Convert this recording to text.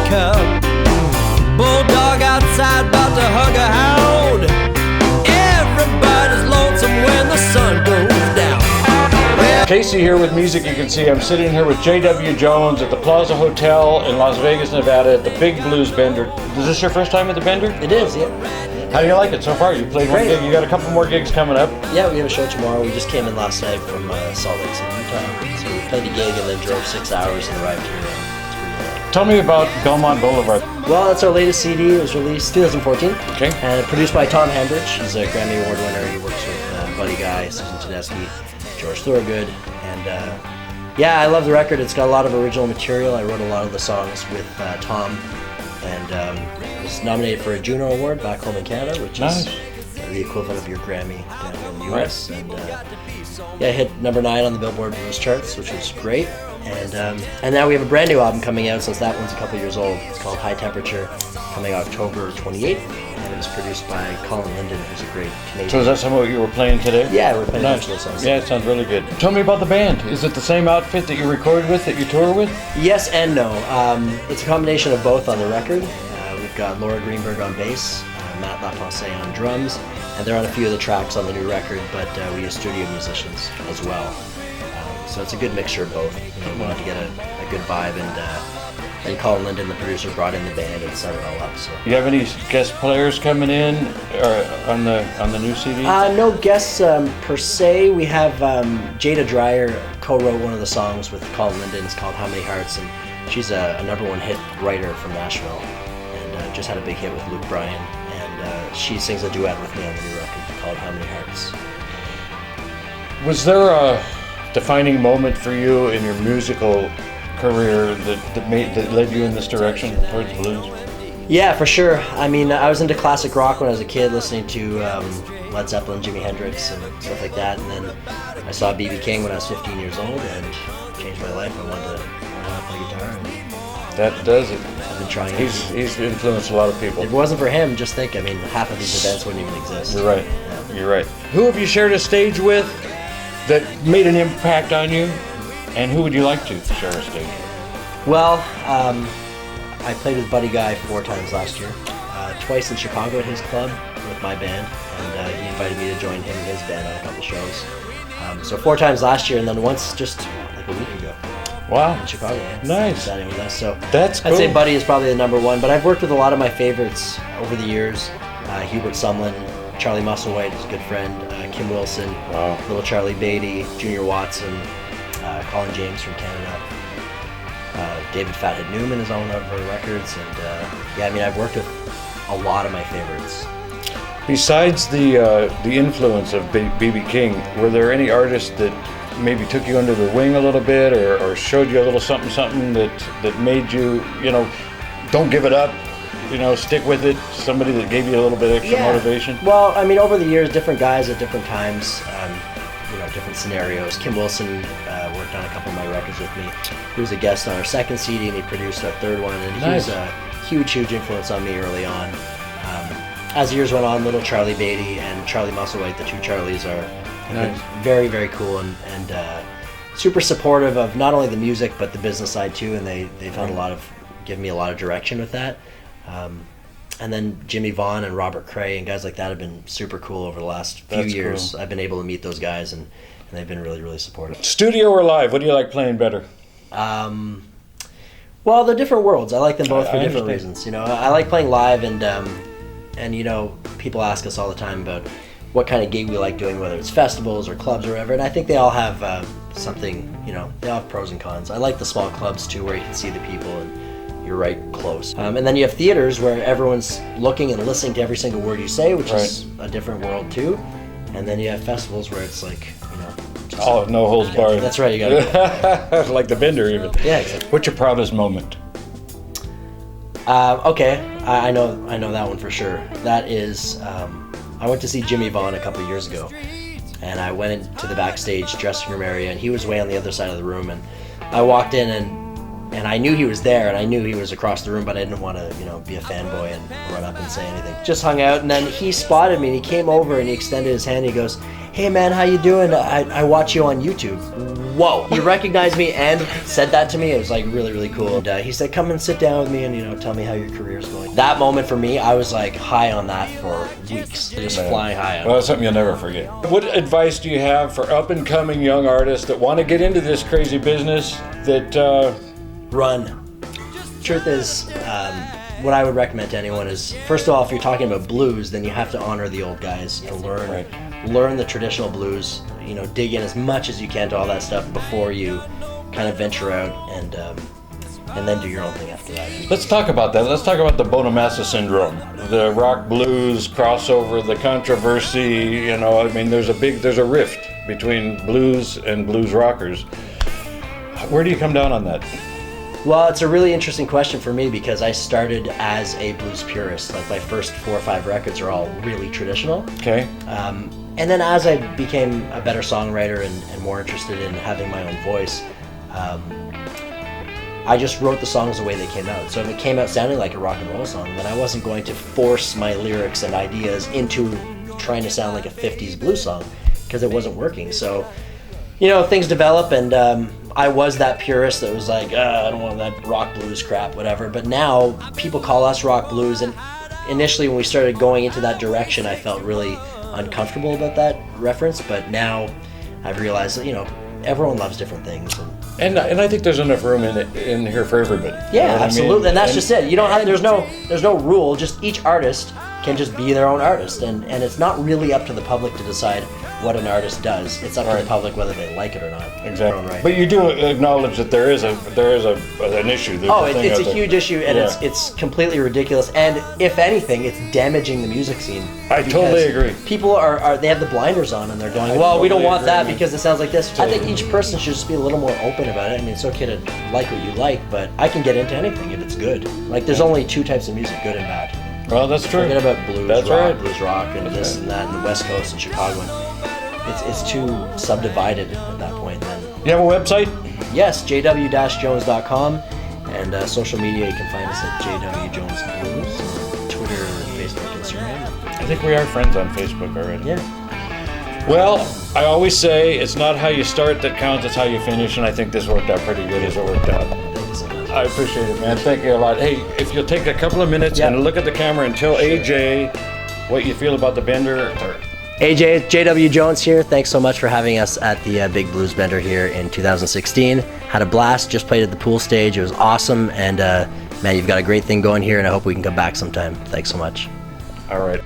cup. Bulldog outside about to hug a hound. Everybody's lonesome when the sun goes down. Casey here with Music You Can See. I'm sitting here with J.W. Jones at the Plaza Hotel in Las Vegas, Nevada at the Big Blues Bender. Is this your first time at the Bender? It is, yeah. How do you like it so far? You played one gig, you got a couple more gigs coming up. Yeah, we have a show tomorrow. We just came in last night from Salt Lake City, Utah. So we played a gig and then drove 6 hours and arrived here. Tell me about Belmont Boulevard. Well, that's our latest CD. It was released 2014. Okay. And produced by Tom Hendrich. He's a Grammy Award winner. He works with Buddy Guy, Susan Tedeschi, George Thorogood. And yeah, I love the record. It's got a lot of original material. I wrote a lot of the songs with Tom. And was nominated for a JUNO Award back home in Canada, which is the equivalent of your Grammy down here in the US. And yeah, I hit number 9 on the Billboard Blues charts, which was great. And now we have a brand new album coming out since that one's a couple years old. It's called High Temperature, coming October 28th. And it was produced by Colin Linden, who's a great Canadian. So is that some of what you were playing today? Yeah, we're playing a bunch of those songs. Yeah, it sounds really good. Tell me about the band. Is it the same outfit that you recorded with, that you tour with? Yes and no. It's a combination of both on the record. We've got Laura Greenberg on bass, Matt Lapense on drums, and they're on a few of the tracks on the new record, but we use studio musicians as well. So it's a good mixture of both. You know, we wanted to get a good vibe, and Colin Linden, the producer, brought in the band and set it all up. So. You have any guest players coming in or on the new CD? No guests per se. We have Jada Dreyer co-wrote one of the songs with Colin Linden. It's called How Many Hearts, and she's a #1 hit writer from Nashville, and just had a big hit with Luke Bryan. And she sings a duet with me on the new record called How Many Hearts. Was there a defining moment for you in your musical career that led you in this direction towards blues? Yeah, for sure. I mean, I was into classic rock when I was a kid, listening to Led Zeppelin, Jimi Hendrix, and stuff like that. And then I saw B.B. King when I was 15 years old, and it changed my life. I wanted to learn how to play guitar. And that does it. I've been trying. He's influenced a lot of people. If it wasn't for him, just think. I mean, half of these events wouldn't even exist. You're right. Yeah. You're right. Who have you shared a stage with that made an impact on you, and who would you like to share a stage with? Well, I played with Buddy Guy 4 times last year, twice in Chicago at his club with my band, and he invited me to join him and his band on a couple shows. So 4 times last year, and then once just like a week ago. Wow. In Chicago. Yeah. Nice. With us. So that's cool. I'd say Buddy is probably the #1, but I've worked with a lot of my favorites over the years. Hubert Sumlin, Charlie Musselwhite is a good friend, Kim Wilson, wow. Little Charlie Beatty, Junior Watson, Colin James from Canada. David Fathead Newman is on one of our records, and yeah, I mean, I've worked with a lot of my favorites. Besides the influence of B.B. King, were there any artists that maybe took you under the wing a little bit, or showed you a little something that made you, don't give it up, stick with it? Somebody that gave you a little bit extra motivation? Well, I mean, over the years, different guys at different times, different scenarios. Kim Wilson worked on a couple of my records with me. He was a guest on our 2nd CD, and he produced our 3rd one, and he was a huge influence on me early on. As the years went on, Little Charlie Beatty and Charlie Musselwhite, the 2 Charlies, are very, very cool and super supportive of not only the music but the business side too, and they've had given me a lot of direction with that. And then Jimmy Vaughn and Robert Cray and guys like that have been super cool over the last few years. Cool. I've been able to meet those guys, and they've been really, really supportive. Studio or live? What do you like playing better? Well, they're different worlds. I like them both for different reasons. I like playing live, and people ask us all the time about what kind of gig we like doing, whether it's festivals or clubs or whatever. And I think they all have something. They all have pros and cons. I like the small clubs too, where you can see the people and you're right close. And then you have theaters where everyone's looking and listening to every single word you say, which is a different world too. And then you have festivals where it's like, no holds barred. That's right, you got it. Like the Bender even. Yeah, exactly. What's your proudest moment? Okay, I know that one for sure. That is, I went to see Jimmy Vaughn a couple of years ago, and I went into the backstage dressing room area, and he was way on the other side of the room, and I walked in, and I knew he was there, and I knew he was across the room, but I didn't want to, be a fanboy and run up and say anything. Just hung out, and then he spotted me, and he came over, and he extended his hand, and he goes, "Hey man, how you doing? I watch you on YouTube." whoa. He recognized me and said that to me. It was like really, really cool. And he said, come and sit down with me and, you know, tell me how your career's going. That moment for me, I was like high on that for weeks. Just flying high on. Well, that's something you'll never forget. What advice do you have for up and coming young artists that want to get into this crazy business that... Run. Truth is, what I would recommend to anyone is, first of all, if you're talking about blues, then you have to honor the old guys and learn the traditional blues. You know, dig in as much as you can to all that stuff before you kind of venture out and then do your own thing after that. Let's talk about that. Let's talk about the Bonamassa syndrome, the rock blues crossover, the controversy. You know, I mean, there's a rift between blues and blues rockers. Where do you come down on that? Well, it's a really interesting question for me because I started as a blues purist. Like my first 4 or 5 records are all really traditional. Okay. And then as I became a better songwriter and more interested in having my own voice, I just wrote the songs the way they came out. So if it came out sounding like a rock and roll song, then I wasn't going to force my lyrics and ideas into trying to sound like a 50s blues song because it wasn't working. So, you know, things develop and I was that purist that was like, I don't want that rock blues crap, whatever. But now people call us rock blues, and initially when we started going into that direction, I felt really uncomfortable about that reference. But now I've realized that, you know, everyone loves different things. And I think there's enough room in here for everybody. Yeah, you know absolutely. I mean? And that's just it. You don't have, there's no rule. Just each artist can just be their own artist, and it's not really up to the public to decide what an artist does. It's up to the public whether they like it or not. Exactly. Right. But you do acknowledge that there is an issue. It's a huge issue, and it's completely ridiculous. And if anything, it's damaging the music scene. I totally agree. People they have the blinders on, and they're going, well, we don't want that because it sounds like this. I think each person should just be a little more open about it. I mean, it's okay to like what you like, but I can get into anything if it's good. Like, there's only 2 types of music, good and bad. Well, that's true. Forget about blues that's rock, right. blues rock, and this and that, and the West Coast and Chicago. It's too subdivided at that point. Then you have a website? Yes, jw-jones.com, and social media you can find us at jwjonesblues, Twitter, Facebook, Instagram. I think we are friends on Facebook already. Yeah. Well, I always say it's not how you start that counts, it's how you finish, and I think this worked out pretty good as it worked out. Thank you so much. I appreciate it, man. Thank you a lot. Hey, if you'll take a couple of minutes and look at the camera and tell AJ what you feel about the bender. AJ, JW Jones here. Thanks so much for having us at the Big Blues Bender here in 2016. Had a blast, just played at the pool stage. It was awesome, and man, you've got a great thing going here, and I hope we can come back sometime. Thanks so much. All right.